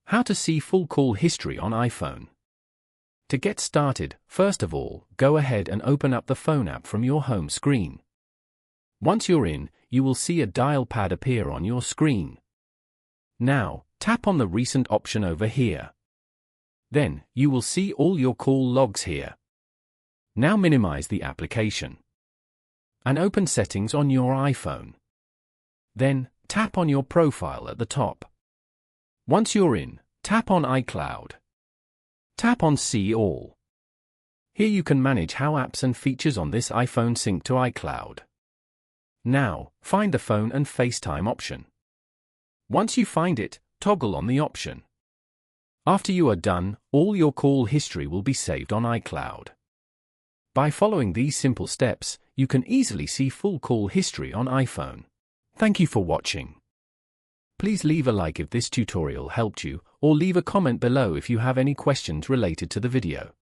How to see full call history on iPhone. To get started, first of all, go ahead and open up the phone app from your home screen. Once you're in, you will see a dial pad appear on your screen. Now, tap on the recent option over here. Then, you will see all your call logs here. Now minimize the application and open Settings on your iPhone. Then, tap on your profile at the top. Once you're in, tap on iCloud. Tap on See All. Here you can manage how apps and features on this iPhone sync to iCloud. Now, find the phone and FaceTime option. Once you find it, toggle on the option. After you are done, all your call history will be saved on iCloud. By following these simple steps, you can easily see full call history on iPhone. Thank you for watching. Please leave a like if this tutorial helped you, or leave a comment below if you have any questions related to the video.